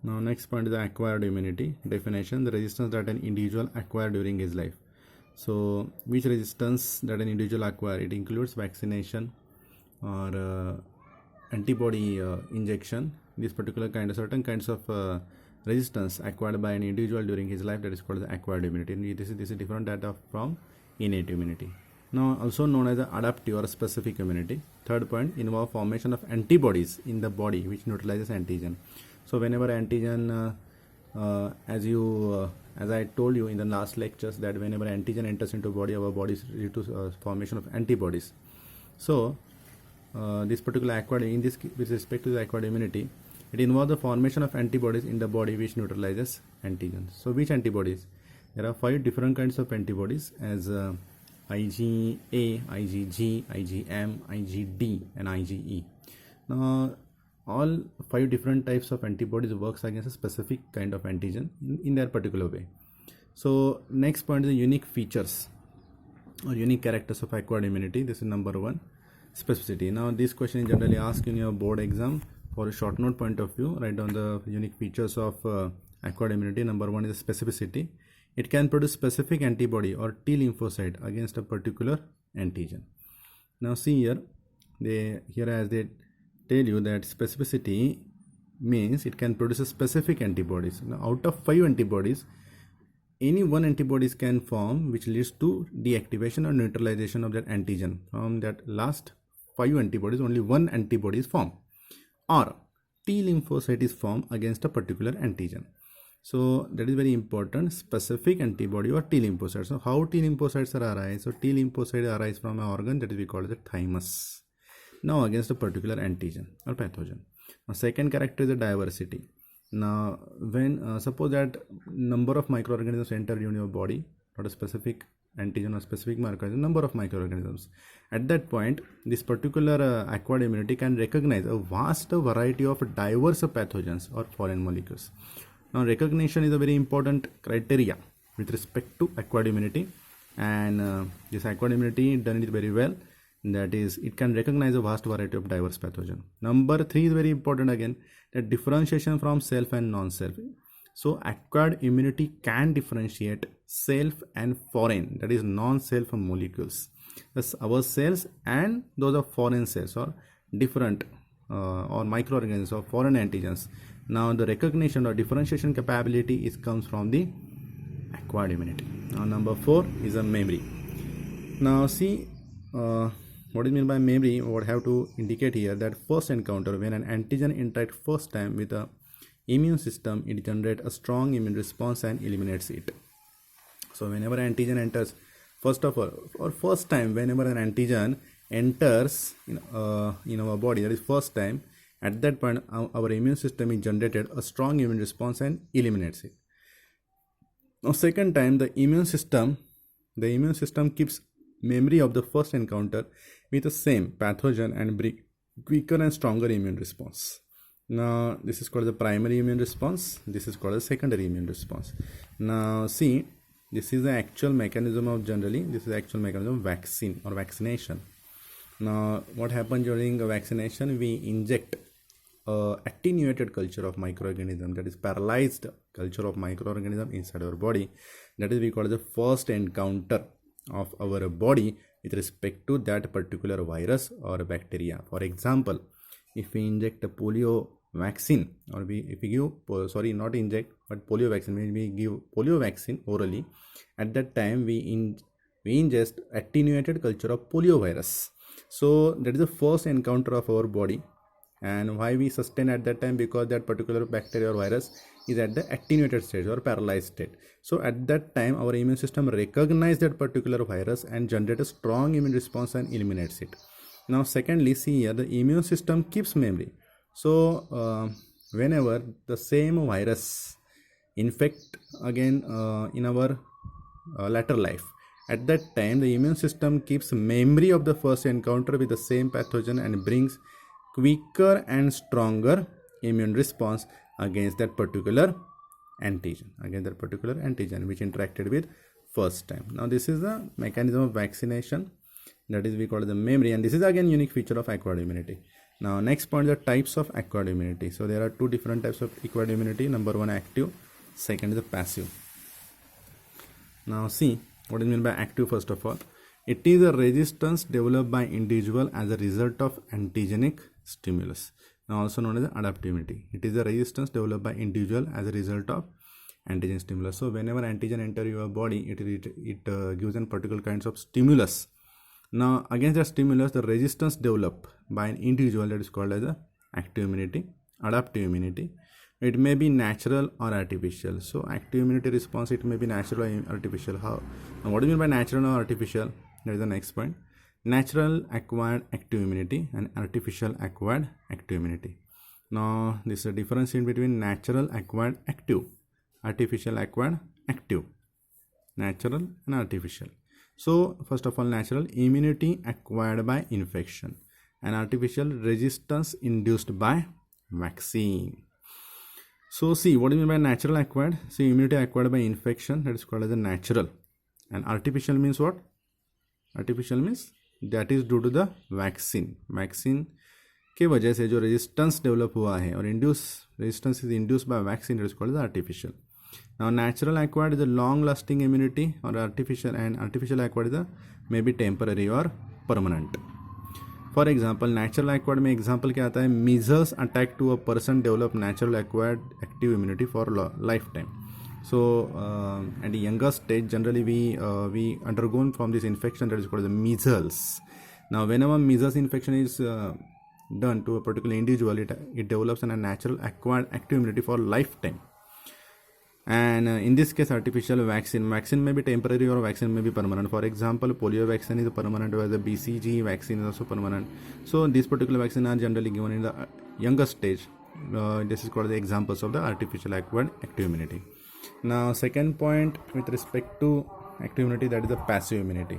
Now next point is the acquired immunity definition, the resistance that an individual acquired during his life. So which resistance that an individual acquire, it includes vaccination or antibody injection. This particular kind of certain kinds of resistance acquired by an individual during his life, that is called the acquired immunity. And this is different data from innate immunity. Now also known as the adaptive or specific immunity. Third point, involve formation of antibodies in the body which neutralizes antigen. So whenever antigen as I told you in the last lectures, that whenever antigen enters into body, our body is due to formation of antibodies. So this particular acquired, in this with respect to the acquired immunity, it involves the formation of antibodies in the body which neutralizes antigens. So which antibodies? There are 5 different kinds of antibodies as IgA, IgG, IgM, IgD and IgE. Now all 5 different types of antibodies works against a specific kind of antigen in their particular way. So next point is the unique features or unique characters of acquired immunity. This is number 1, specificity. Now this question is generally asked in your board exam. For a short note point of view, write down the unique features of acquired immunity. Number 1 is specificity. It can produce specific antibody or T lymphocyte against a particular antigen. Now see here, as they tell you that specificity means it can produce a specific antibodies. Now out of 5 antibodies, any one antibodies can form which leads to deactivation or neutralization of that antigen. From that last 5 antibodies, only one antibody is formed, or T lymphocyte is formed against a particular antigen. So that is very important, specific antibody or T lymphocytes. So how T lymphocytes are arise? So T lymphocytes arise from an organ that is we call the thymus. Now against a particular antigen or pathogen. Now second character is the diversity. Now when suppose that number of microorganisms enter in your body, not a specific antigen or specific marker, number of microorganisms, at that point this particular acquired immunity can recognize a vast variety of diverse pathogens or foreign molecules. Now recognition is a very important criteria with respect to acquired immunity, and this acquired immunity done it very well. That is, it can recognize a vast variety of diverse pathogen. Number 3 is very important again, that differentiation from self and non-self. So acquired immunity can differentiate self and foreign, that is non-self molecules. Thus our cells and those of foreign cells or different or microorganisms or foreign antigens. Now the recognition or differentiation capability comes from the acquired immunity. Now number 4 is a memory. Now see what is meant by memory. What I have to indicate here, that first encounter, when an antigen interacts first time with the immune system, it generates a strong immune response and eliminates it. So whenever antigen enters, first of all, or first time, whenever an antigen enters in our body, that is first time, at that point our immune system is generated a strong immune response and eliminates it. Now second time, the immune system keeps memory of the first encounter with the same pathogen and bring quicker and stronger immune response. Now this is called the primary immune response, this is called the secondary immune response. Now see, this is the actual mechanism of vaccine or vaccination. Now what happens during vaccination, we inject attenuated culture of microorganism, that is paralyzed culture of microorganism inside our body. That is we call the first encounter of our body with respect to that particular virus or bacteria. For example, if we inject a polio vaccine, or if we give polio vaccine, when we give polio vaccine orally, at that time we ingest attenuated culture of polio virus. So that is the first encounter of our body. And why we sustain at that time? Because that particular bacteria or virus is at the attenuated stage or paralyzed state. So at that time our immune system recognizes that particular virus and generates a strong immune response and eliminates it. Now secondly, see here, the immune system keeps memory. So whenever the same virus infect again in our later life, at that time the immune system keeps memory of the first encounter with the same pathogen and brings quicker and stronger immune response against that particular antigen, which interacted with first time. Now this is the mechanism of vaccination, that is we call it the memory, and this is again unique feature of acquired immunity. Now next point, the types of acquired immunity. So there are two different types of acquired immunity. Number one, active. Second is the passive. Now see what is meant by active. First of all, it is a resistance developed by individual as a result of antigenic stimulus, now also known as adaptive immunity. It is a resistance developed by individual as a result of antigen stimulus. So whenever antigen enter your body, it gives a particular kinds of stimulus. Now against that stimulus, the resistance developed by an individual, that is called as a active immunity. Adaptive immunity, it may be natural or artificial. So active immunity response, it may be natural or artificial. How? Now what do you mean by natural or artificial? That is the next point. Natural acquired active immunity and artificial acquired active immunity. Now this is a difference in between natural acquired active, artificial acquired active, natural and artificial. So first of all, natural immunity acquired by infection and artificial resistance induced by vaccine. So see what do you mean by natural acquired? See, immunity acquired by infection, that is called as a natural, and artificial means what? Artificial means that is due to the vaccine. Vaccine के वजह से जो resistance develop हुआ है और resistance is induced by vaccine, it is called as artificial. Now natural acquired is a long lasting immunity or artificial, and artificial acquired is a may be temporary or permanent. For example, natural acquired में example क्या आता है? Measles attack to a person develop natural acquired active immunity for lifetime. So at the younger stage, generally we undergo from this infection that is called the measles. Now whenever measles infection is done to a particular individual, it develops a natural acquired active immunity for lifetime. And in this case, artificial vaccine may be temporary or vaccine may be permanent. For example, polio vaccine is permanent, whereas the BCG vaccine is also permanent. So these particular vaccines are generally given in the younger stage. This is called the examples of the artificial acquired active immunity. Now second point with respect to active immunity, that is the passive immunity.